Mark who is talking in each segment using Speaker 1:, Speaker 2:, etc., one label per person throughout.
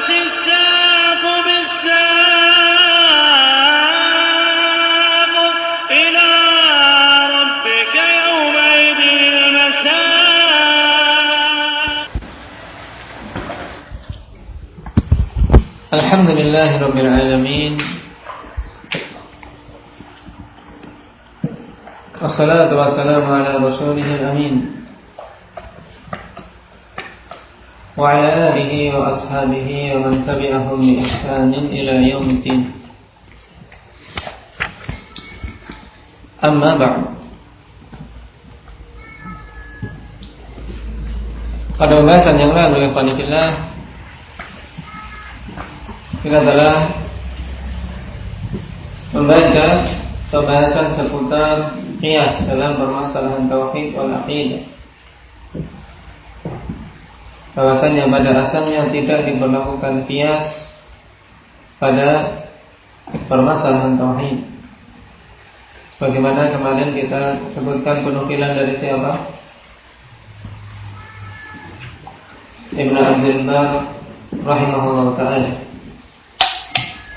Speaker 1: الساق بالساق إلى ربك يومئذ المساق.
Speaker 2: الحمد لله رب العالمين والصلاة والسلام على رسوله الأمين وعلى آله وأصحابه ومن تبعهم بإحسان إلى يوم الدين. أما بعد. Pada pembahasan yang lalu, ikhwanillah, kita telah membaca pembahasan seputar qiyas dalam permasalahan tauhid wal aqidah. Bahwasanya pada asalnya tidak diberlakukan qiyas pada permasalahan tauhid. Bagaimana kemarin kita sebutkan penukilan dari siapa? Ibnu Abdul Bar rahimahullah ta'ala.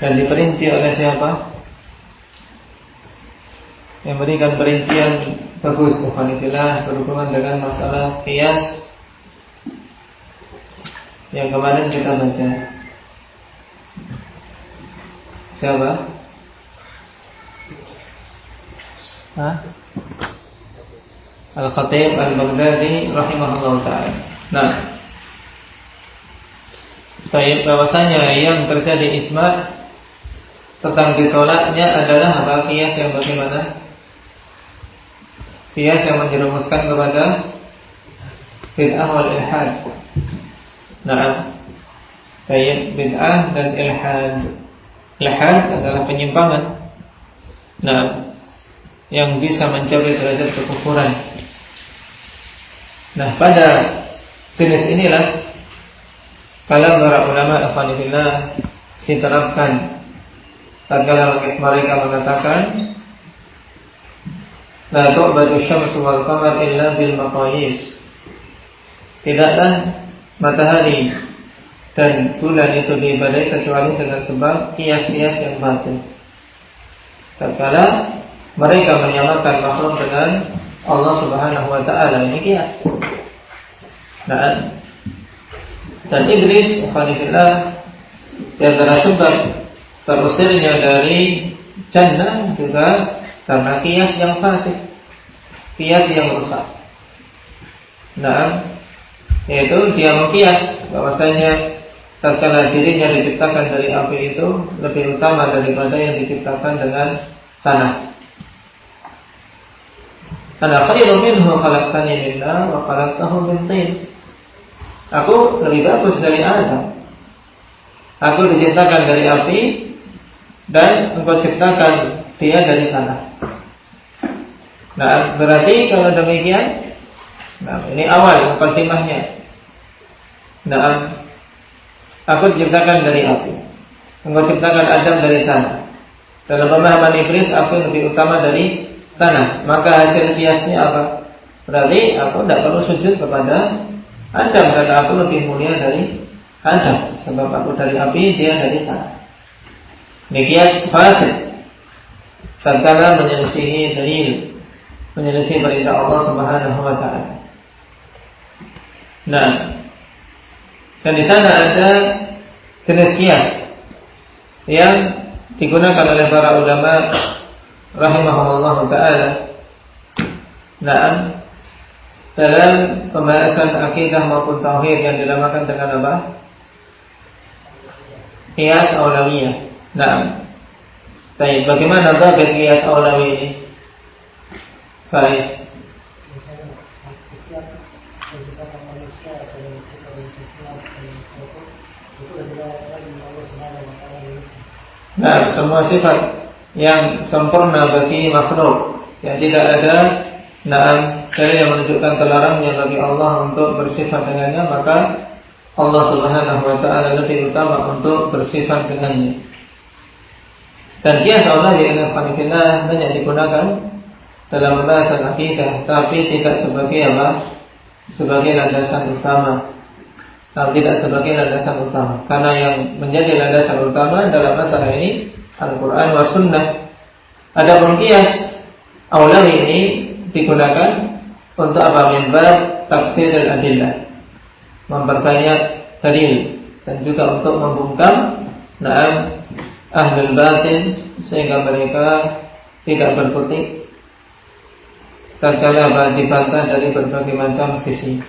Speaker 2: Dan diperinci oleh siapa? Yang berikan perincian bagus, alhamdulillah, berhubungan dengan masalah qiyas yang kemarin kita baca. Siapa? Al-Khatib Al-Baghdadi rahimahullah ta'ala. Nah, bahwasanya yang terjadi ijma' tentang ditolaknya adalah apa? Qiyas yang bagaimana? Qiyas yang menjerumuskan kepada bid'ah wal ilhad. Nah, bid'ah dan ilhad. Ilhad adalah penyimpangan, nah, yang bisa mencapai derajat kekufuran. Nah, pada jenis inilah kalam para ulama ikhwanillah diterapkan tatkala mereka mengatakan la tu'badu syamsu wal qamar illa bil maqayis. Tidaklah matahari dan bulan itu diibadahi kecuali dengan sebab kias-kias yang batil. Tatkala mereka menyamakan makhluk dengan Allah Subhanahu wa ta'ala, ini kias. Nah, dan iblis alhamdulillah di antara sebab terusirnya dari jannah juga karena kias yang fasik, kias yang rusak. Nah, yaitu dia mengkias bahwasanya tatkala dirinya diciptakan dari api itu lebih utama daripada yang diciptakan dengan tanah. Ana khairun minhu khalaqtani min nar wa khalaqtahu min tin. Aku lebih bagus dari Adam. Aku diciptakan dari api dan engkau ciptakan dia dari tanah. Nah, berarti kalau demikian, nah, ini awal mukadimahnya. Nah, aku diciptakan dari api, engkau ciptakan Adam dari tanah. Dalam pemahaman iblis, api lebih utama dari tanah. Maka hasil kiasnya apa? Berarti aku tidak perlu sujud kepada Adam karena aku lebih mulia dari Adam. Sebab aku dari api, dia dari tanah. Ini kias fasid. Tatkala menyelisihi dalil, menyelisihi perintah Allah Subhanahu wa ta'ala. Nah, dan di sana ada jenis kias yang digunakan oleh para ulama rahimahumullah ta'ala. Nah, dalam pembahasan akidah maupun tauhid yang dinamakan dengan apa? Qiyas aulawiyah. Nah, baik, bagaimana dhabit qiyas aulawi ini? Baik. Nah, semua sifat yang sempurna bagi makhluk yang tidak ada dalil yang menunjukkan terlarangnya bagi Allah untuk bersifat dengannya, maka Allah Subhanahu wa ta'ala lebih utama untuk bersifat dengannya. Dan qiyas Allah yang banyak digunakan dalam pembahasan akidah, tapi tidak sebagai apa? Sebagai landasan utama. tidak sebagai landasan utama. Karena yang menjadi landasan utama dalam masalah ini Al-Quran wa Sunnah. Adapun qiyas awlawi ini digunakan untuk apa? Minbar taksir al-adillah, memperbanyak dalil, dan juga untuk membungkam ahlul batin sehingga mereka tidak berkutik tatkala dibantah dari berbagai macam sisi.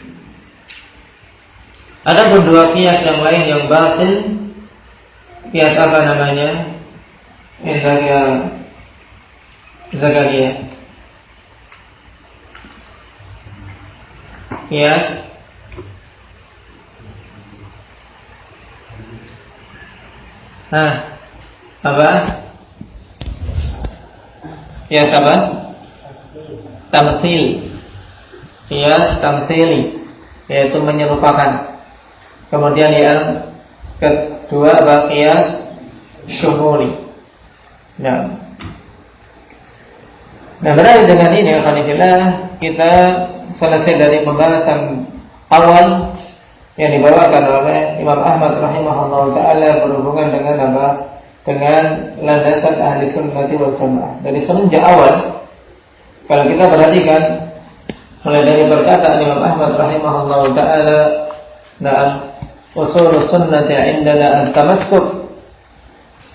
Speaker 2: Ada pun dua qiyas yang lain yang batil. Qiyas apa namanya? Indahnya Zakaria. Qiyas apa? Qiyas apa? Tamtsil. Qiyas tamtsili, yaitu menyerupakan. Kemudian yang kedua adalah qiyas syumuli. Nah, berarti dengan ini alhamdulillah kita selesai dari pembahasan awal yang dibawakan oleh Imam Ahmad rahimahullah taala berhubungan dengan apa? Dengan landasan ahli sunnah wal jamaah. Dari semenjak awal, kalau kita perhatikan mulai dari perkataan Imam Ahmad rahimahullah taala, na'am usul sunnati indana at-tamassuk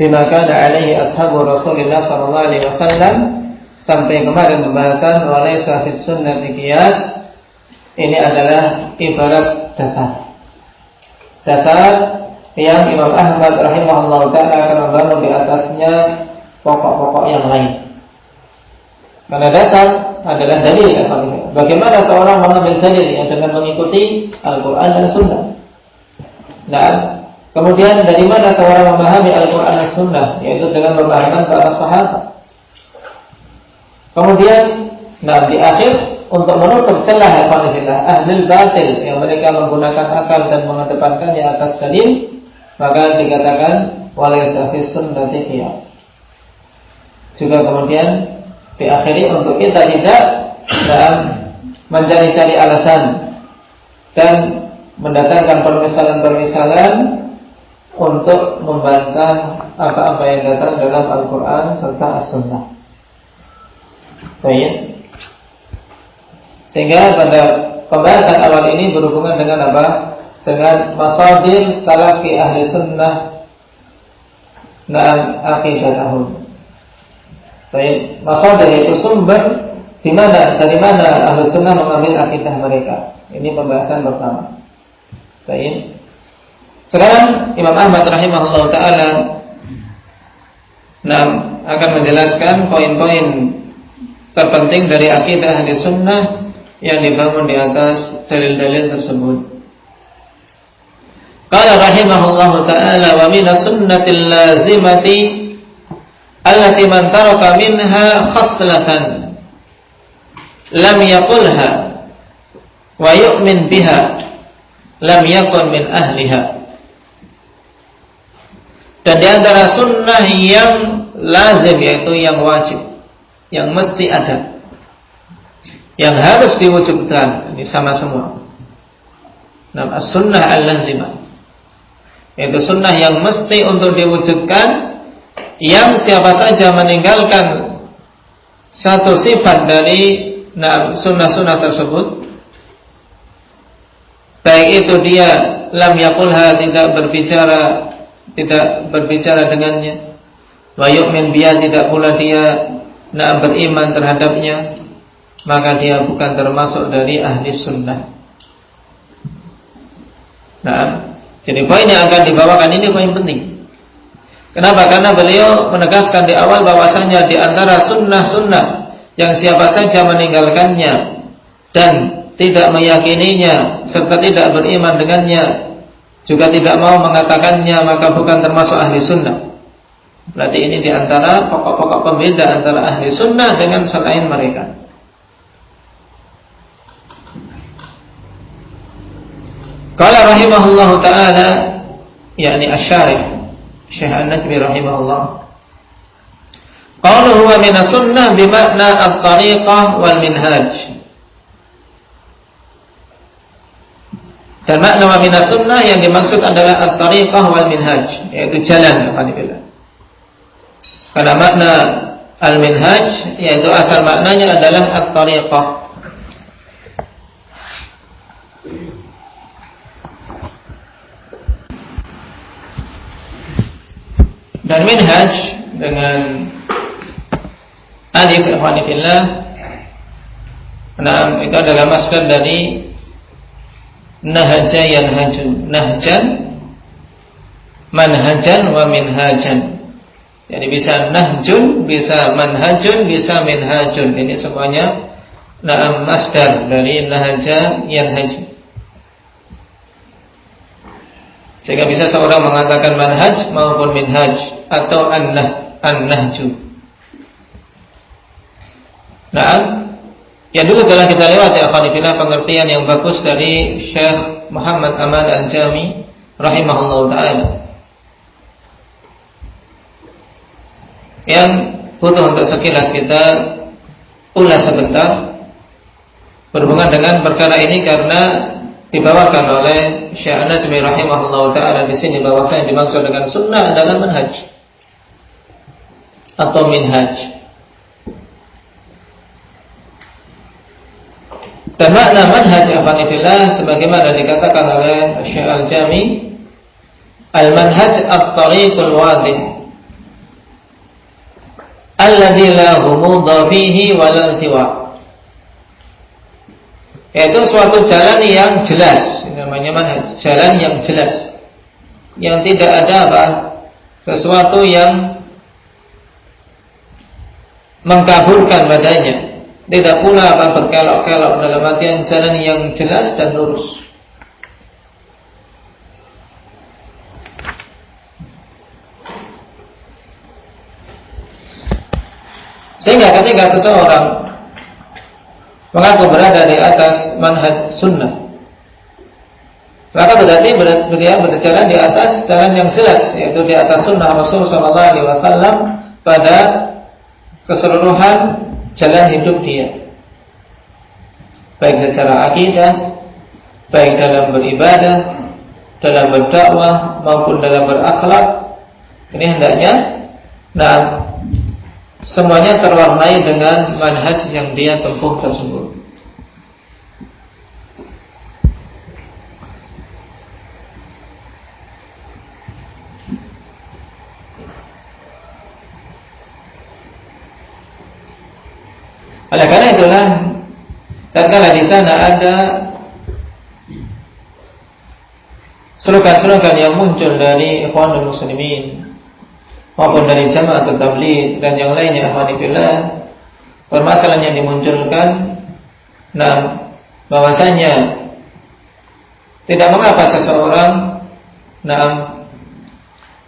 Speaker 2: bima kana alaihi ashabu Rasulullah sallallahu alaihi wasallam, sampai kemarin pembahasan walaysa fis sunnati qiyas. Ini adalah ibarat dasar yang Imam Ahmad rahimahullah ta'ala akan membangun di atasnya pokok-pokok yang lain. Karena dasar adalah dalil. Bagaimana seorang mengambil dalil yang dengan mengikuti Al-Quran dan Sunnah. Dan kemudian dari mana seorang memahami Al-Quran dan Sunnah, yaitu dengan pemahaman para sahabat. Kemudian di akhir, untuk menutup celah ahlul batil yang mereka menggunakan akal dan mengedepankannya atas dalil, maka dikatakan walaysa fis sunnati qiyas. Juga kemudian diakhiri untuk kita tidak mencari-cari alasan dan mendatangkan permisalan-permisalan untuk membantah apa-apa yang datang dalam Al-Quran serta As-Sunnah. Baik. Sehingga pada pembahasan awal ini berhubungan dengan apa? Dengan masadir talaqi ahli sunnah dan aqidatahum. Baik, masadir itu sumber dari mana ahli sunnah mengambil akidah mereka. Ini pembahasan pertama. Baik. Sekarang Imam Ahmad rahimahullah taala akan menjelaskan poin-poin terpenting dari akidah ahli sunnah yang dibangun di atas dalil-dalil tersebut. Qala rahimahullahu ta'ala wa minas sunnatil lazimati allati man taraka minha khaslatan lam yaqulha wa yu'min biha lam yakun min ahliha. Dan di antara sunnah yang lazim, yaitu yang wajib, yang mesti ada, yang harus diwujudkan, ini sama semua. Nama sunnah al-lazimah, yaitu sunnah yang mesti untuk diwujudkan, yang siapa saja meninggalkan satu sifat dari sunnah-sunnah tersebut, baik itu dia lam yaqulha, tidak berbicara dengannya, wa yu'min biha, tidak pula dia beriman terhadapnya, maka dia bukan termasuk dari ahli sunnah. Jadi poin yang akan dibawakan ini poin penting. Kenapa? Karena beliau menegaskan di awal bahwasanya di antara sunnah-sunnah yang siapa saja meninggalkannya dan tidak meyakininya serta tidak beriman dengannya, juga tidak mau mengatakannya, maka bukan termasuk ahli sunnah. Berarti ini di antara pokok-pokok pembeda antara ahli sunnah dengan selain mereka. Qala rahimahullahu ta'ala, yakni asy-syarih Syekh An-Najmi rahimahullah, qawluhu wa minas sunnah bimakna at-tariqah wal minhaj. Dan makna wa minas sunnah yang dimaksud adalah at-tariqah wal minhaj, yaitu jalan. Karena makna al-minhaj yaitu asal maknanya adalah at-tariqah. Dan minhaj dengan alif ikhwanifillah, nah itu adalah masdar dari nahaja yanhaju, nahjan, manhajan wa minhajan. Jadi bisa nahjun, bisa manhajun, bisa minhajun. Ini semuanya masdar dari nahaja yanhaju. Sehingga bisa seorang mengatakan manhaj maupun minhaj atau an-nahju. Nah, yang dulu telah kita lewati akhwanifillah pengertian yang bagus dari Syekh Muhammad Aman Al-Jami rahimahullah ta'ala, yang butuh untuk sekilas kita ulas sebentar berhubungan dengan perkara ini, karena dibawakan oleh Syekh An-Najmi rahimahullah ta'ala di sini bahwasanya dimaksud dengan sunnah adalah manhaj atau minhaj. Dan makna manhaj afanifillah sebagaimana dikatakan oleh Syekh Al-Jami, al-manhaj at-tariqul wadih alladzi la ghumudha fihi wa la iltiwa, yaitu suatu jalan yang jelas. Ini namanya manhaj, jalan yang jelas, yang tidak ada sesuatu yang mengkaburkan badannya, tidak pula berkelok-kelok, dalam artian jalan yang jelas dan lurus. Sehingga ketika seseorang mengaku berada di atas manhaj sunnah, maka berarti dia berjalan di atas jalan yang jelas, yaitu di atas sunnah Rasul SAW pada keseluruhan jalan hidup dia, baik secara akidah, baik dalam beribadah, dalam berdakwah maupun dalam berakhlak. Ini hendaknya semuanya terwarnai dengan manhaj yang dia tempuh tersebut. Oleh karena itulah, tatkala di sana ada slogan-slogan yang muncul dari ikhwanul muslimin maupun dari jama'atul tabligh dan yang lainnya, alhamdulillah, permasalahan yang dimunculkan, bahwasanya tidak mengapa seseorang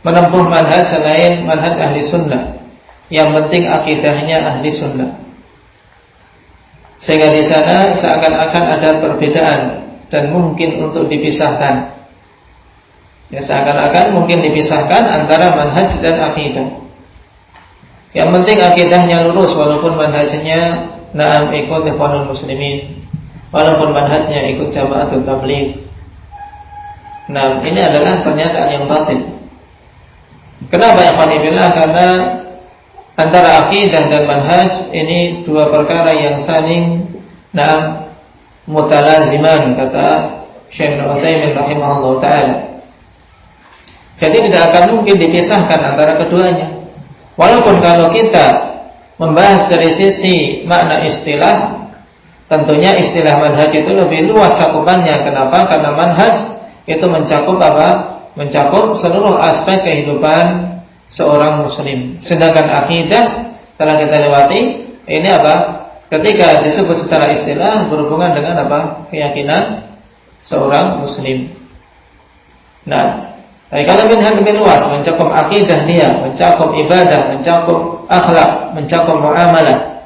Speaker 2: menempuh manhaj selain manhaj ahli sunnah, yang penting akidahnya ahli sunnah. Sehingga di sana seakan-akan ada perbedaan dan mungkin untuk dipisahkan. Ya, seakan-akan mungkin dipisahkan antara manhaj dan akidah. Yang penting akidahnya lurus, walaupun manhajnya ikut ikhwanul muslimin, walaupun manhajnya ikut jama'atul tabligh. Ini adalah pernyataan yang batil. Kenapa ya Qanibillah? Karena antara akidah dan manhaj ini dua perkara yang saling mutalaziman, kata Syekh Ibnu Utsaimin rahimahullah ta'ala. Jadi tidak akan mungkin dipisahkan antara keduanya. Walaupun kalau kita membahas dari sisi makna istilah, tentunya istilah manhaj itu lebih luas cakupannya. Kenapa? Karena manhaj itu mencakup mencakup seluruh aspek kehidupan seorang muslim. Sedangkan akidah telah kita lewati, ini ketika disebut secara istilah berhubungan dengan keyakinan seorang muslim. Tapi kalau minhaj lebih luas, mencakup akidah dia, mencakup ibadah, mencakup akhlak, mencakup muamalah.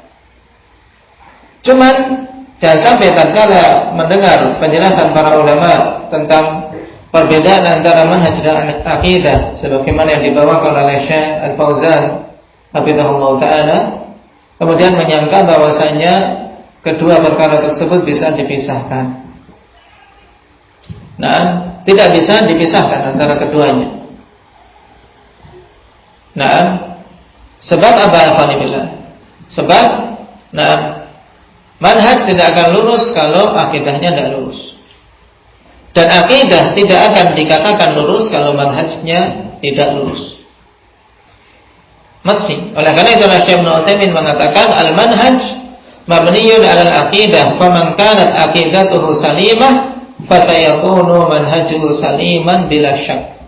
Speaker 2: Cuman jangan sampai tatkala mendengar penjelasan para ulama tentang perbedaan antara manhaj dan akidah, sebagaimana yang dibawakan oleh Syekh Al-Fauzan hafizahullah ta'ala, kemudian menyangka bahwasanya kedua perkara tersebut bisa dipisahkan. Nah, tidak bisa dipisahkan antara keduanya. Nah, sebab apa ikhwanillah? Sebab manhaj tidak akan lurus kalau akidahnya tidak lurus. Dan akidah tidak akan dikatakan lurus kalau manhajnya tidak lurus. Mesti. Oleh karena itu Syekh Ibnu Utsaimin mengatakan al-manhaj mabniyun 'alal aqidah, faman kanat aqidatuhu salimah fasayakunu manhajuhu saliman bila syak.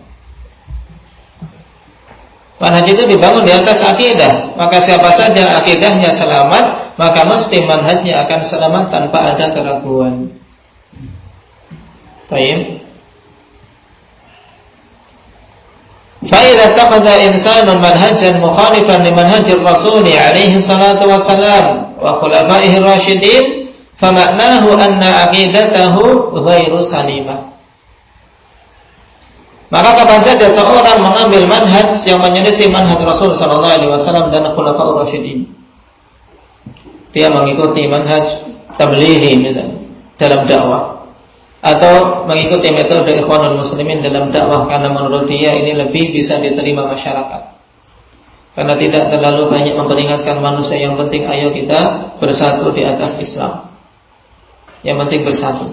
Speaker 2: Manhaj itu dibangun di atas akidah, maka siapa saja akidahnya selamat, maka mesti manhajnya akan selamat tanpa ada keraguan. Baik. فَإِذَا اتَّخَذَ إِنسَانٌ مَنْهَجًا مُخَالِفًا لِمَنْهَجِ الرَّسُولِ عَلَيْهِ الصَّلَاةُ وَالسَّلَامُ وَخُلَفَائِهِ الرَّاشِدِينَ فَمَعْنَاهُ أَنَّ عَقِيدَتَهُ غَيْرُ سَلِيمَةٍ. Maka kapan saja seorang mengambil manhaj yang menyelisih manhaj Rasul sallallahu alaihi wasallam dan khulafaur rasyidin, dia mengikuti manhaj tablighi misalnya dalam dakwah, atau mengikuti metode Ikhwanul Muslimin dalam dakwah karena menurut dia ini lebih bisa diterima masyarakat, karena tidak terlalu banyak memperingatkan manusia. Yang penting ayo kita bersatu di atas Islam, yang penting bersatu.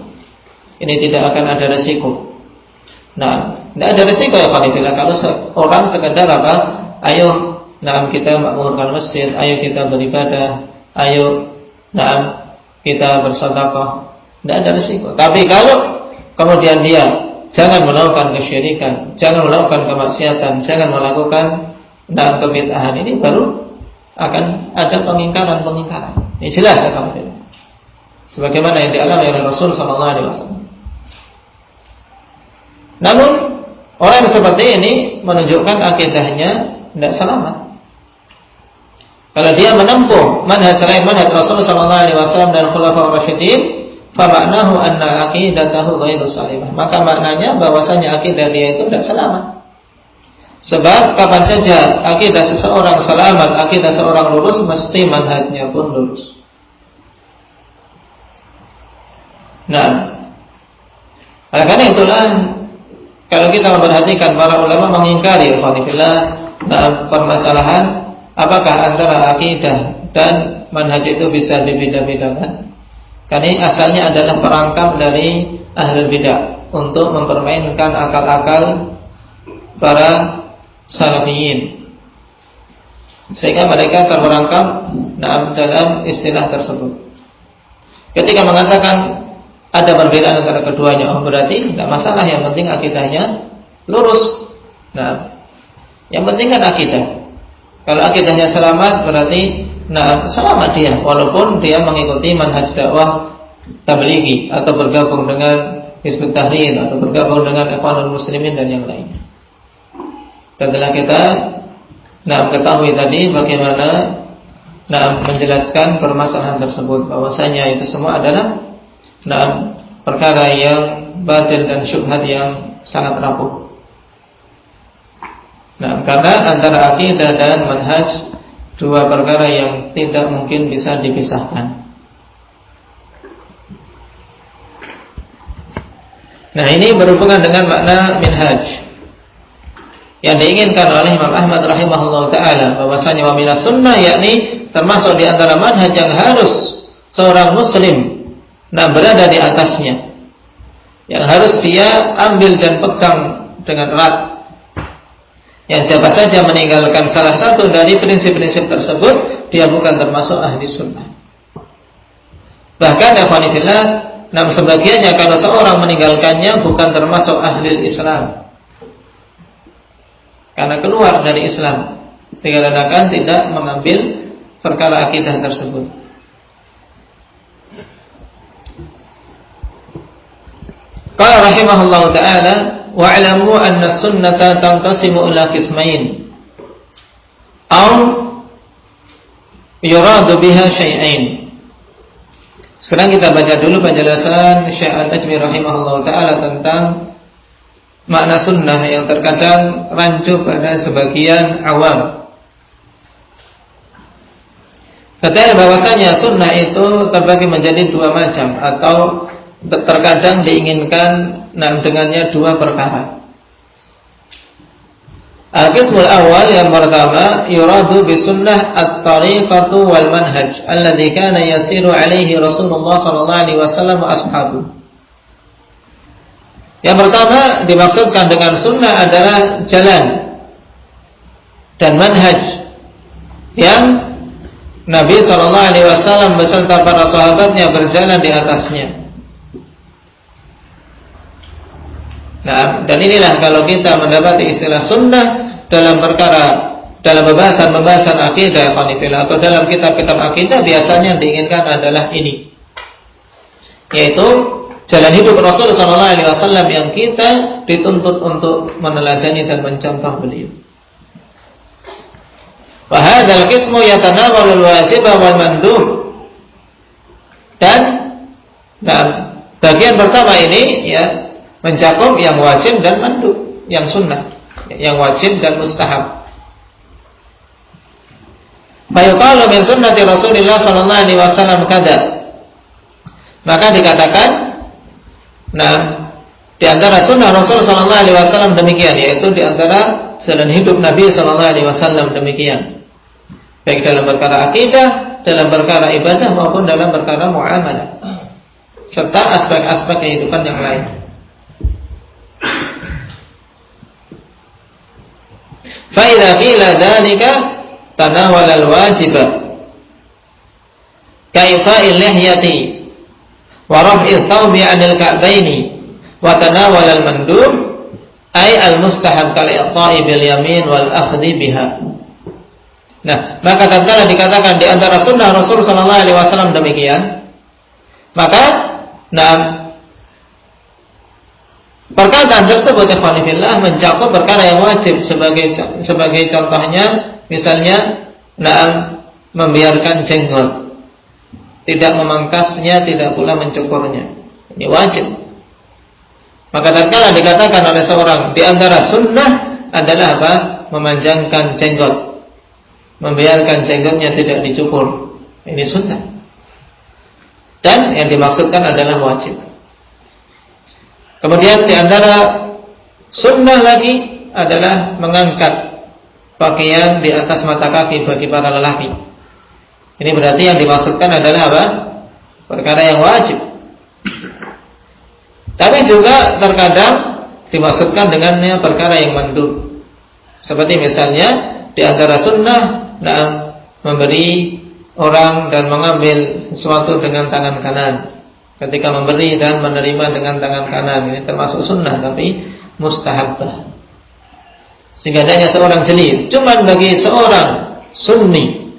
Speaker 2: Ini tidak akan ada resiko. Nah, tidak ada resiko ya Fadilillah kalau orang sekedar apa? Ayo, kita makmurkan masjid, ayo kita beribadah, ayo, kita bersedekah. Tidak ada risiko. Tapi kalau kemudian dia jangan melakukan kesyirikan, jangan melakukan kemaksiatan, jangan melakukan kebid'ahan, ini baru akan ada pengingkaran. Ini jelas ya kamu. Sebagaimana yang dialami oleh Rasul sallallahu alaihi wasallam. Namun orang seperti ini menunjukkan akidahnya tidak selamat. Kalau dia menempuh manhaj selain manhaj Rasul sallallahu alaihi wasallam dan khulafaur rasyidin, famaknahu anna aqidatahu ghairu salimah. Maka maknanya bahwasanya akidah dia itu tidak selamat. Sebab kapan saja akidah seseorang selamat, akidah seorang lurus, mesti manhajnya pun lurus. Nah, oleh karena itulah kalau kita memperhatikan para ulama mengingkari permasalahan apakah antara akidah dan manhaj itu bisa dibeda-bedakan. Karena ini asalnya adalah perangkap dari ahlul bidah untuk mempermainkan akal-akal para salafiyin, sehingga mereka terperangkap dalam istilah tersebut. Ketika mengatakan ada perbedaan antara keduanya, berarti tidak masalah, yang penting akidahnya lurus. Nah, yang penting kan akidah. Kalau akidahnya selamat, berarti selamat dia, walaupun dia mengikuti manhaj dakwah tablighi atau bergabung dengan Hizbut Tahrir atau bergabung dengan Ikhwanul Muslimin dan yang lainnya. Dan telah kita ketahui tadi bagaimana menjelaskan permasalahan tersebut, bahwasanya itu semua adalah perkara yang batil dan syubhat yang sangat rapuh. Karena antara akidah dan manhaj dua perkara yang tidak mungkin bisa dipisahkan. Nah, ini berhubungan dengan makna minhaj yang diinginkan oleh Imam Ahmad rahimahullah ta'ala, bahwasanya wa minas sunnah, yakni termasuk di antara manhaj yang harus seorang muslim berada di atasnya, yang harus dia ambil dan pegang dengan erat. Yang siapa saja meninggalkan salah satu dari prinsip-prinsip tersebut, dia bukan termasuk ahli sunnah. Bahkan ikhwanillah, sebagiannya kalau seorang meninggalkannya bukan termasuk ahli Islam, karena keluar dari Islam dikarenakan tidak mengambil perkara akidah tersebut. Qala rahimahullah ta'ala, wa'lamu anna sunnata tanqasimu ila qismain aw yuradu biha syai'ain. Sekarang kita baca dulu penjelasan Syekh Al-Najmi rahimahullah ta'ala tentang makna sunnah yang terkadang rancu pada sebagian awam. Katanya bahwasanya sunnah itu terbagi menjadi dua macam, atau terkadang diinginkan dengannya dua perkara. Al-qismul awal, yang pertama, yuradu bisunnah at-tariqatu wal manhaj alladhi kana yasiru alaihi Rasulullah sallallahu alaihi wasallam wa ashabu. Yang pertama dimaksudkan dengan sunnah adalah jalan dan manhaj yang Nabi sallallahu alaihi wasallam beserta para sahabatnya berjalan di atasnya. Nah, dan inilah kalau kita mendapati istilah sunnah dalam pembahasan akidah atau dalam kitab-kitab akidah, biasanya yang diinginkan adalah ini, yaitu jalan hidup Rasul sallallahu alaihi wasallam yang kita dituntut untuk meneladani dan mencontoh beliau. Wa hadzal qismu yatanawalu al-wajib wal mandub. Dan bagian pertama ini ya mencakup yang wajib dan mandub, yang sunnah, yang wajib dan mustahab. Fa yuqalu min sunnati Rasulillah sallallahu alaihi wasallam kada. Maka dikatakan di antara sunnah Rasul sallallahu alaihi wasallam demikian, yaitu di antara jalan hidup Nabi sallallahu alaihi wasallam demikian. Baik dalam perkara akidah, dalam perkara ibadah maupun dalam perkara muamalah, serta aspek-aspek kehidupan yang lain. Fa idza qila dzalika tanawala al-wajib kaifa'il lihyati wa raf'i thawbi 'anil ka'baini wa tanawala al-mandub ay al-mustahab kal i'ta'i bil yamin wal akhdhi biha. Nah, maka tatkala dikatakan di antara sunnah Rasul sallallahu alaihi wasallam demikian, maka perkataan tersebut ikhwani fillah mencakup perkara yang wajib, sebagai contohnya misalnya membiarkan jenggot, tidak memangkasnya, tidak pula mencukurnya. Ini wajib. Maka tatkala dikatakan oleh seorang di antara sunnah adalah apa? Memanjangkan jenggot, membiarkan jenggotnya tidak dicukur. Ini sunnah. Dan yang dimaksudkan adalah wajib. Kemudian di antara sunnah lagi adalah mengangkat pakaian di atas mata kaki bagi para lelaki. Ini berarti yang dimaksudkan adalah apa? Perkara yang wajib. Tapi juga terkadang dimaksudkan dengannya perkara yang mandub. Seperti misalnya di antara sunnah memberi orang dan mengambil sesuatu dengan tangan kanan. Ketika memberi dan menerima dengan tangan kanan, ini termasuk sunnah tapi mustahabbah. Sehingga adanya seorang jeli, cuma bagi seorang sunni,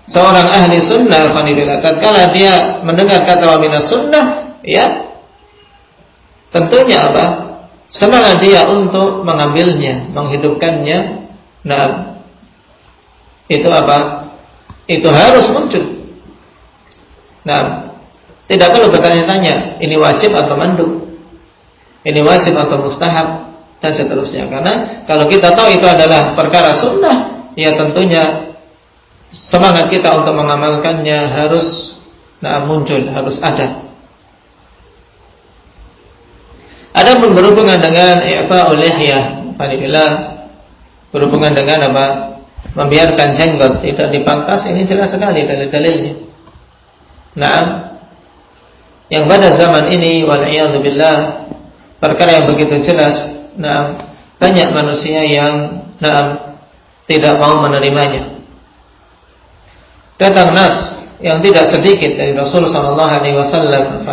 Speaker 2: seorang ahli sunnah, tatkala dia mendengar kata wa minas sunnah, ya tentunya apa? Semangat dia untuk mengambilnya, menghidupkannya. Nah, itu apa? Itu harus muncul. Nah, tidak perlu bertanya-tanya ini wajib atau mandub, ini wajib atau mustahab, dan seterusnya. Karena kalau kita tahu itu adalah perkara sunnah, ya tentunya semangat kita untuk mengamalkannya harus muncul, harus ada. Adapun berhubungan dengan i'fa'ul lihyah, berhubungan dengan apa? Membiarkan jenggot tidak dipangkas, ini jelas sekali dalil-dalilnya. Yang pada zaman ini wal'iyadzubillah perkara yang begitu jelas, banyak manusia yang tidak mau menerimanya. Datang nas yang tidak sedikit dari Rasul sallallahu alaihi wasallam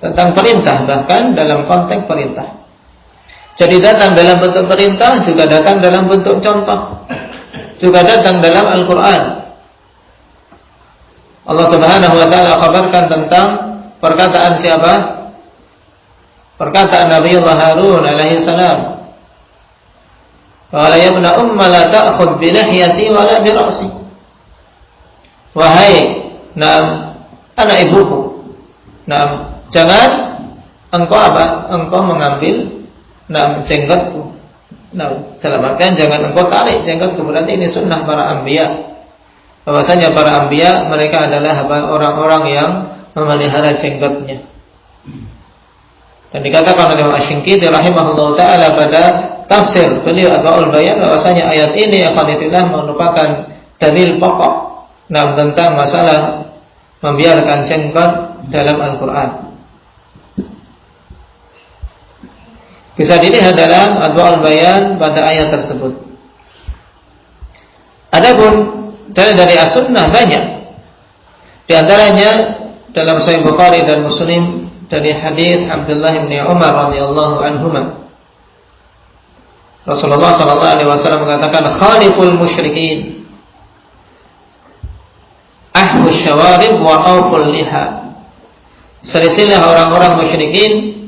Speaker 2: tentang perintah, bahkan dalam konteks perintah. Jadi datang dalam bentuk perintah, juga datang dalam bentuk contoh, juga datang dalam Al-Qur'an. Allah Subhanahu wa taala kabarkan tentang perkataan siapa? Perkataan Nabiullah Harun alaihi salam. Qala ya ibna umma la ta'khudh bi lihyati wa la bi ra'si. Wahai anak ibuku, jangan engkau apa? Engkau mengambil jenggotku. Dalam artian jangan engkau tarik jenggotku. Berarti ini sunnah para anbiya. Bahwasanya para anbiya mereka adalah orang-orang yang memelihara jenggotnya. Dan dikatakan oleh Asy-Syanqiti rahimahullah taala pada tafsir beliau Adwaul Bayan bahwasanya ayat ini akhwatullah merupakan dalil pokok tentang masalah membiarkan jenggot dalam Al-Qur'an. Bisa dilihat dalam Adwaul Bayan pada ayat tersebut. Adapun dari as-sunnah banyak. Di antaranya dalam Sahih Bukhari dan Muslim dari hadis Abdullah bin Umar radhiyallahu anhuma. Rasulullah sallallahu alaihi wasallam mengatakan khaliful musyrikin ahwus syawarib wa awful liha. Selisilah orang-orang musyrikin,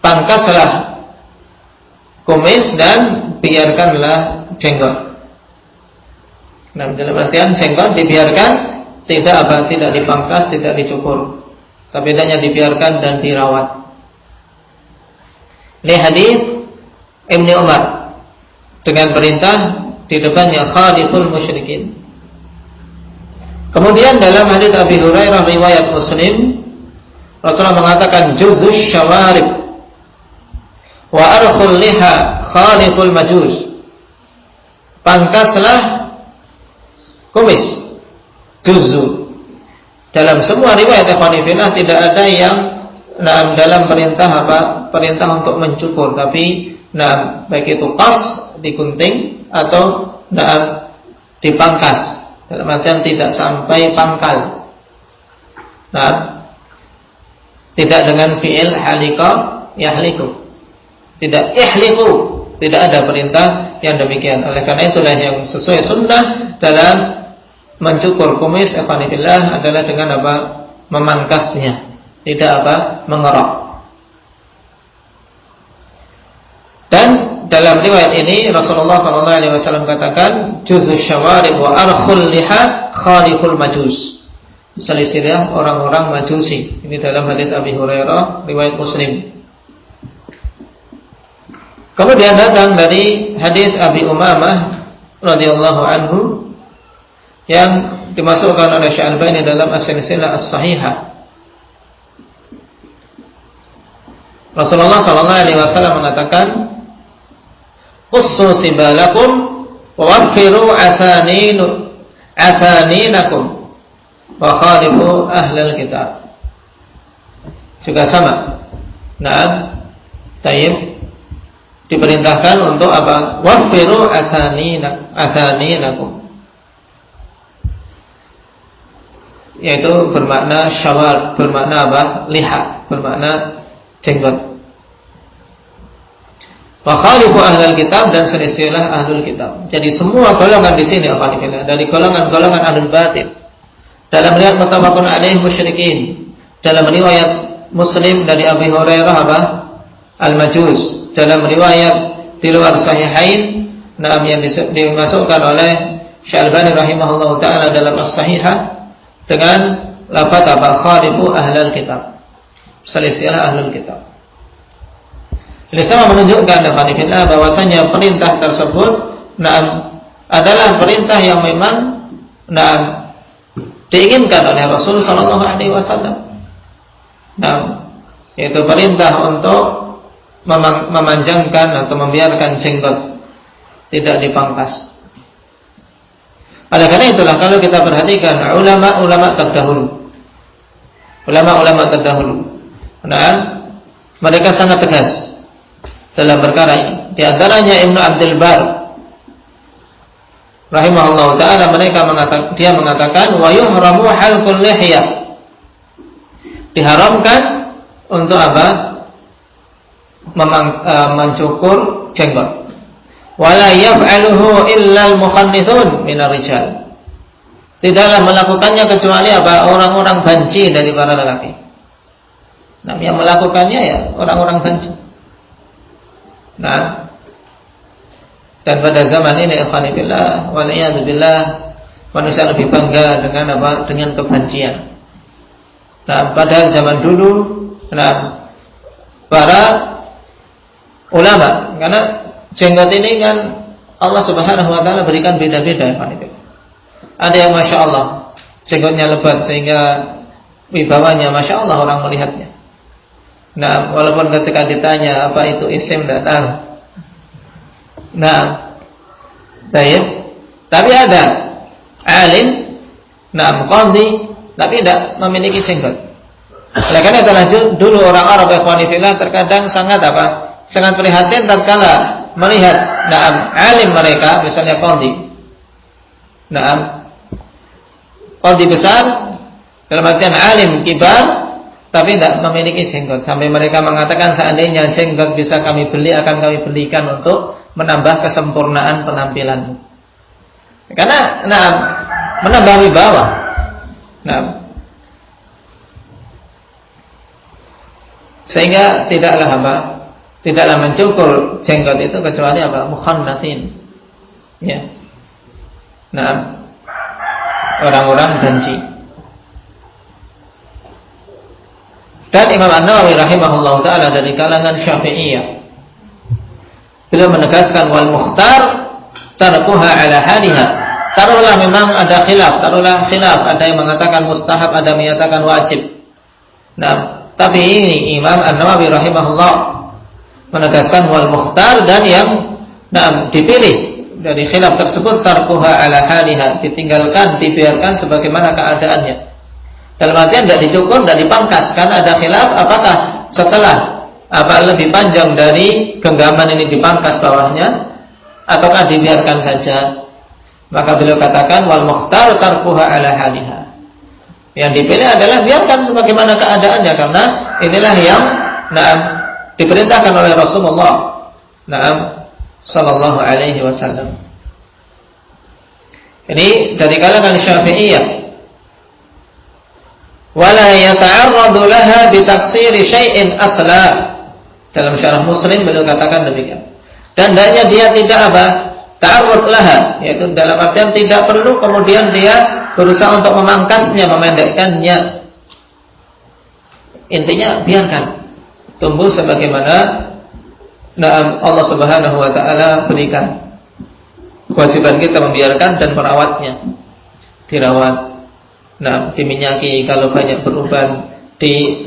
Speaker 2: pangkaslah kumis dan biarkanlah jenggot. Dalam artian jenggot dibiarkan, tidak dipangkas, tidak dicukur, tapi hanya dibiarkan dan dirawat. Ini hadis Ibnu Umar dengan perintah di depannya khaliful musyrikin. Kemudian dalam hadis Abi Hurairah riwayat Muslim, Rasulullah mengatakan juzus syawarib wa arkhul liha khaliful majus. Pangkaslah kumis, juzu. Dalam semua riwayat ikhwanifillah tidak ada yang dalam perintah untuk mencukur, tapi baik itu qas, digunting atau dipangkas. Dalam artian tidak sampai pangkal. Tidak dengan fi'il halika yahliku. Tidak ihliku, tidak ada perintah yang demikian. Oleh karena itulah yang sesuai sunnah dalam mencukur kumis ikhwanifillah adalah dengan memangkasnya, tidak mengerok. Dan dalam riwayat ini Rasulullah SAW katakan juzus syawarib wa arkhul liha khaliful majus. Selisilah orang-orang majusi. Ini dalam hadis Abi Hurairah riwayat Muslim. Kemudian datang dari hadis Abi Umamah radhiyallahu anhu yang dimasukkan oleh Syalbani dalam as-silsilah as-sahihah. Rasulullah SAW mengatakan qussu sibalakum wa waffiru athaninakum wa khalifu ahlal kitab. Juga sama. Tayyib diperintahkan untuk waffiru athaninakum, yaitu bermakna syawar, bermakna liha, bermakna jenggot. Wa khalifu ahlal kitab, dan selisilah ahlul kitab. Jadi semua golongan di sini dari golongan-golongan ahlul batil. Dalam riwayat muttafaqun alaih musyrikin. Dalam riwayat Muslim dari Abi Hurairah al-majus. Dalam riwayat di luar sahihain yang dimasukkan oleh Syalbani rahimahullah taala dalam as-sahihah dengan lafaz khalifu ahlal kitab. Selisilah ahlul kitab. Ini sama menunjukkan bahwasanya perintah tersebut adalah perintah yang memang diinginkan oleh Rasul sallallahu alaihi wasallam. Yaitu perintah untuk memanjangkan atau membiarkan jenggot, tidak dipangkas. Oleh karena itulah kalau kita perhatikan ulama terdahulu, mereka sangat tegas dalam perkara ini. Di antaranya Ibnu Abdul Bar rahimahullah taala, dia mengatakan wa yuhramu halqul lihyah, diharamkan untuk mencukur jenggot. Wala yaf'aluhu illa al-mukhannithun minar rijal, tidaklah melakukannya kecuali orang-orang banci dari para lelaki. Yang melakukannya ya orang-orang banci. Dan pada zaman ini ikhwanillah waliyadzubillah, manusia lebih bangga dengan kebancian. Pada zaman dulu para ulama, karena jenggot ini kan Allah Subhanahu wa taala berikan beda-beda. Ada yang Masya Allah jenggotnya lebat sehingga wibawanya Masya Allah orang melihatnya. Nah, walaupun ketika ditanya apa itu isim tidak tahu. Nah, tapi ada alim, qadhi, tapi tidak memiliki jenggot. Oleh karena itu dulu orang Arab ikhwanifillah terkadang sangat sangat prihatin tatkala melihat alim mereka, misalnya qadhi. Qadhi besar, dalam artian alim kibar, tapi tidak memiliki jenggot. Sampai mereka mengatakan seandainya jenggot bisa kami beli, akan kami belikan untuk menambah kesempurnaan penampilanmu. Karena menambah wibawa. Sehingga tidaklah mencukur jenggot itu kecuali mukhannatin. Ya. Orang-orang benci. Dan Imam An-Nawawi rahimahullah ta'ala dari kalangan Syafi'iyah, beliau menegaskan wal mukhtar tarkuha ala haliha. Taruhlah memang ada khilaf, ada yang mengatakan mustahab, ada yang menyatakan wajib. Tapi ini Imam An-Nawawi rahimahullah menegaskan wal mukhtar, dan yang dipilih dari khilaf tersebut tarkuha ala haliha, ditinggalkan, dibiarkan sebagaimana keadaannya. Dalam artian tidak dicukur, tidak dipangkas, karena ada khilaf apakah setelah lebih panjang dari genggaman ini dipangkas bawahnya ataukah dibiarkan saja. Maka beliau katakan wal mukhtar tarkuha ala haliha. Yang dipilih adalah biarkan sebagaimana keadaannya, karena inilah yang diperintahkan oleh Rasulullah sallallahu alaihi wasallam. Ini dari kalangan Syafi'iyah. Wala yata'arradu laha bitaksiri syai'in asla. Dalam syarah Muslim beliau katakan demikian. Dan hendaknya dia tidak ta'arrud laha, yaitu dalam artian tidak perlu kemudian dia berusaha untuk memangkasnya, memendekkannya. Intinya biarkan tumbuh sebagaimana Allah Subhanahu wa taala berikan. Kewajiban kita membiarkan dan merawatnya. Dirawat, diminyaki kalau banyak beruban,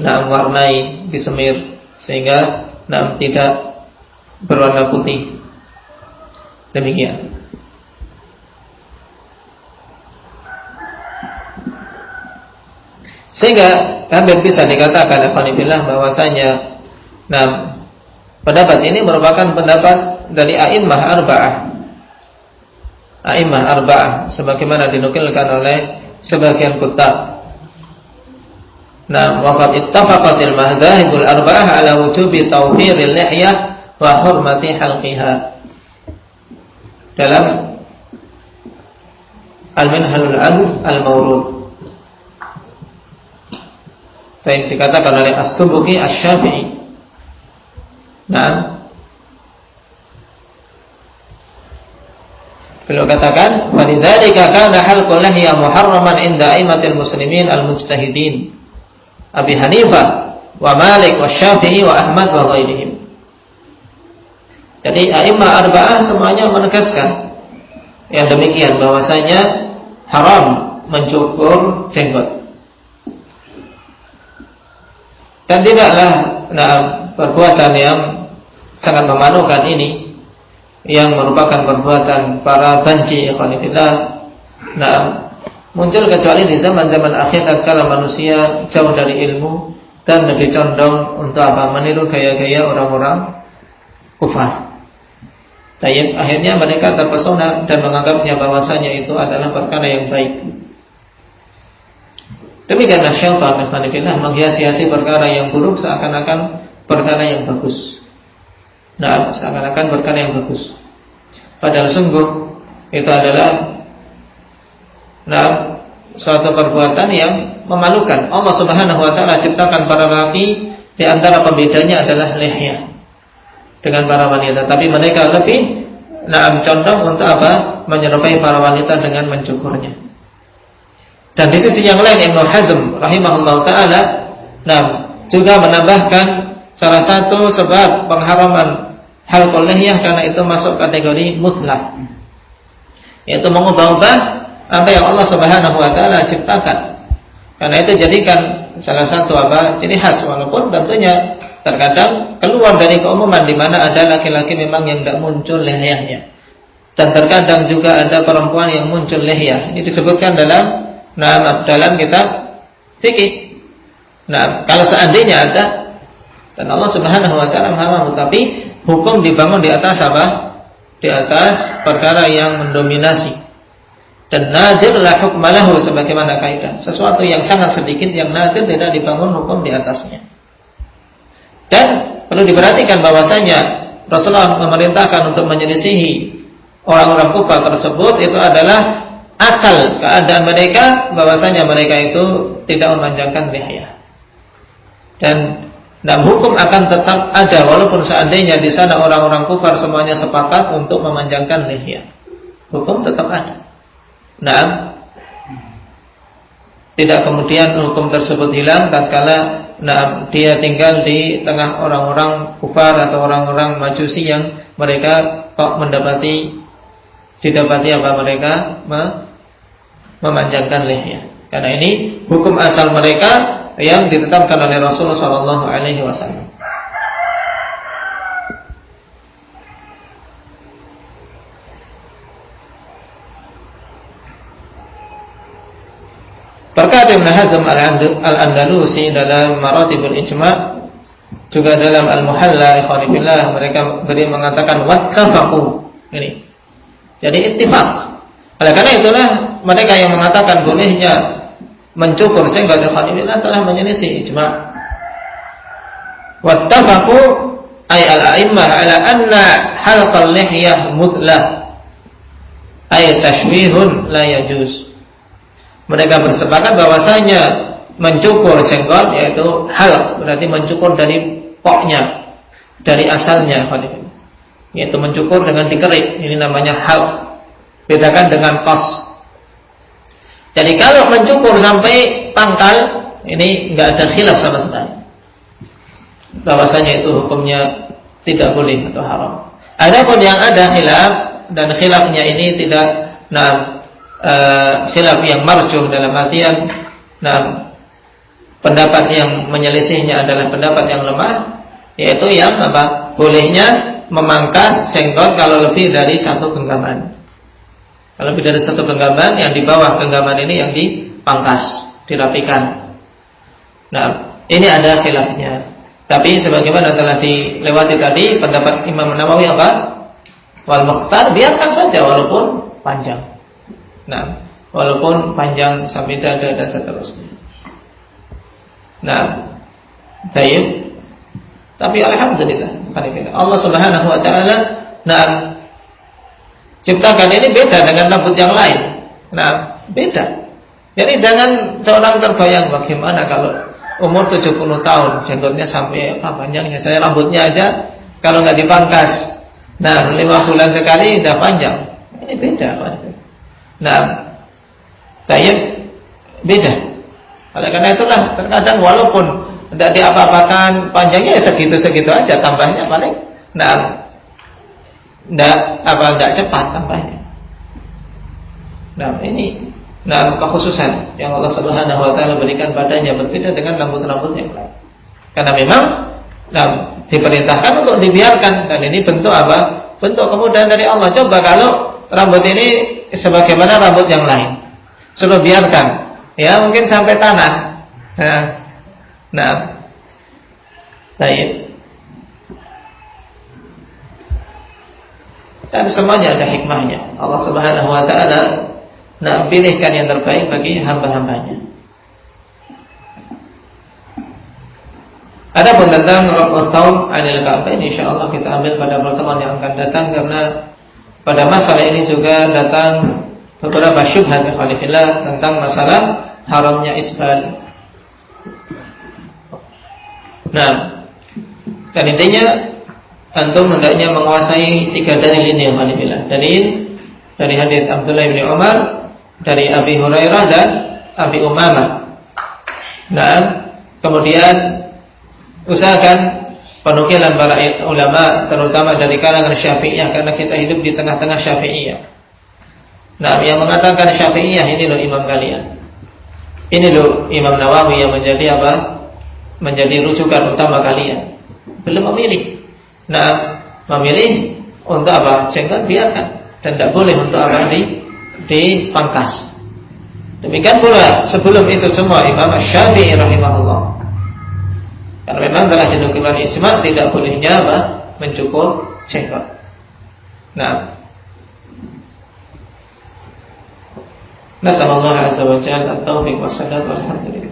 Speaker 2: warnai, disemir sehingga tidak berwarna putih. Demikian. Sehingga hampir bisa dikatakan alhamdulillah bahwasanya pendapat ini merupakan pendapat dari a'immah arba'ah sebagaimana dinukilkan oleh sebagian kutab. Waqad ittafaqatil madzhabul arba'ah ala wujubi tawfiril lihyah wa hurmati halqiha. Dalam Al-Minhalul Al-Mawrud yang dikatakan oleh As-Subki Asy-Syafi'i. Beliau katakan, "Walidzalika kana halqul lihya muharraman 'inda a'immatil muslimin al-mujtahidin, Abi Hanifah wa Malik wa Syafi'i wa Ahmad wa ghairihim." Jadi a'immah arba'ah semuanya menegaskan yang demikian, bahwasanya haram mencukur jenggot. Dan tidaklah perbuatan yang sangat memalukan ini, yang merupakan perbuatan para banci ikhwanillah, muncul kecuali di zaman-zaman akhir tatkala manusia jauh dari ilmu dan lebih condong untuk meniru gaya-gaya orang-orang kufar. Akhirnya mereka terpesona dan menganggapnya bahwasanya itu adalah perkara yang baik. Demikianlah syaitan ikhwanillah menghias-hiasi perkara yang buruk seakan-akan perkara yang bagus. Seakan-akan perkara yang bagus. Padahal sungguh itu adalah suatu perbuatan yang memalukan. Allah Subhanahu wa taala ciptakan para laki, di antara pembedanya adalah lihyah dengan para wanita, tapi mereka lebih condong untuk menyerupai para wanita dengan mencukurnya. Dan di sisi yang lain Ibnu Hazm rahimahullah taala juga menambahkan salah satu sebab pengharaman halqul lihyah karena itu masuk kategori mutlaq, yaitu mengubah-ubah apa yang Allah Subhanahu wa taala ciptakan. Karena itu jadikan salah satu ciri khas, walaupun tentunya terkadang keluar dari keumuman di mana ada laki-laki memang yang tidak muncul lihyahnya. Dan terkadang juga ada perempuan yang muncul lihyah. Ini disebutkan dalam kitab fikih. Nah, kalau seandainya ada, dan Allah Subhanahu wa taala Maha tapi hukum dibangun di atas Di atas perkara yang mendominasi. Dan nadir la hukmalahu sebagaimana kaidah. Sesuatu yang sangat sedikit yang nadir tidak dibangun hukum di atasnya. Dan perlu diperhatikan bahwasanya Rasulullah memerintahkan untuk menyelisihi orang-orang kufar tersebut itu adalah asal keadaan mereka bahwasanya mereka itu tidak memanjangkan lihyah. Dan hukum akan tetap ada walaupun seandainya di sana orang-orang kufar semuanya sepakat untuk memanjangkan lihyah. Hukum tetap ada. Tidak kemudian hukum tersebut hilang tatkala dia tinggal di tengah orang-orang kufar atau orang-orang majusi yang mereka kok didapati mereka memanjangkan lihyah. Karena ini hukum asal mereka yang ditetapkan oleh Rasulullah sallallahu alaihi wasallam. Berkata Ibn Hazm al-Andalusi dalam Maratibul Ijma' juga dalam Al-Muhalla ikhwanifillah beliau mengatakan wattafaqu. Ini. Jadi ittifaq. Oleh karena itulah mereka yang mengatakan bolehnya mencukur sehingga ikhwanifillah telah menyelisih ijma'. Wattafaqu ay al-a'immah ala anna halqal lihyah mutlah ay tashbihun la yajuz. Mereka bersepakat bahwasanya mencukur jenggot yaitu halq, berarti mencukur dari poknya, dari asalnya, yaitu mencukur dengan dikerik. Ini namanya halq. Bedakan dengan qas. Jadi kalau mencukur sampai pangkal, ini enggak ada khilaf sama sekali. Bahwasanya itu hukumnya tidak boleh atau haram. Adapun yang ada khilaf dan khilafnya ini tidak khilaf yang marjuh dalam artian pendapat yang menyelisihnya adalah pendapat yang lemah, yaitu yang bolehnya memangkas jenggot kalau lebih dari satu genggaman. Kalau lebih dari satu genggaman, yang di bawah genggaman ini yang dipangkas, dirapikan. Ini ada khilafnya. Tapi sebagaimana telah dilewati tadi, pendapat Imam Nawawi wal mukhtar, biarkan saja walaupun panjang. Walaupun panjang sampai dada dan seterusnya. Baik. Tapi alhamdulillah, Allah Subhanahu wa taala ciptakan ini beda dengan rambut yang lain. Beda. Jadi jangan seorang terbayang bagaimana kalau umur 70 tahun jenggotnya sampai panjangnya. Saya rambutnya aja kalau nggak dipangkas 5 bulan sekali udah panjang. Ini beda. Beda. Oleh karena itulah terkadang walaupun tidak diapa-apakan panjangnya segitu-segitu aja, tambahnya paling tidak cepat tambahnya. Ini kekhususan yang Allah Subhanahu wa taala berikan padanya berbeda dengan rambut-rambut yang lain. Karena memang diperintahkan untuk dibiarkan, dan ini bentuk bentuk kemudahan dari Allah. Coba kalau rambut ini sebagaimana rambut yang lain, suruh biarkan, ya mungkin sampai tanah. Baik. Dan semuanya ada hikmahnya. Allah Subhanahu wa taala pilihkan yang terbaik bagi hamba-hambanya. Adapun tentang raf'us shaum 'anil ka'bain, insyaallah kita ambil pada pertemuan yang akan datang, karena pada masalah ini juga datang beberapa syubhat tentang masalah haramnya isbal. Dan intinya antum hendaknya menguasai 3 dalil ini alhamdulillah. Dalil dari hadis Abdullah bin Umar, dari Abi Hurairah dan Abi Umamah. Kemudian usahakan penukilan para ulama terutama dari kalangan Syafi'iyah, karena kita hidup di tengah-tengah Syafi'iyah. Nah, yang mengatakan Syafi'iyah ini loh imam kalian. Ini loh Imam Nawawi yang menjadi apa? Menjadi rujukan utama kalian. Belum memilih. Nah, memilih untuk apa? Jangan biarkan. Dan tidak boleh untuk apa? Dipangkas. Demikian pula sebelum itu semua Imam Syafi'i rahimahullah. Karena memang telah dinukilkan ijma' tidak bolehnya apa? Mencukur jenggot. Nah, nasallallahu azza wa jalla at-taufiq wa sadad wal hamdulillah.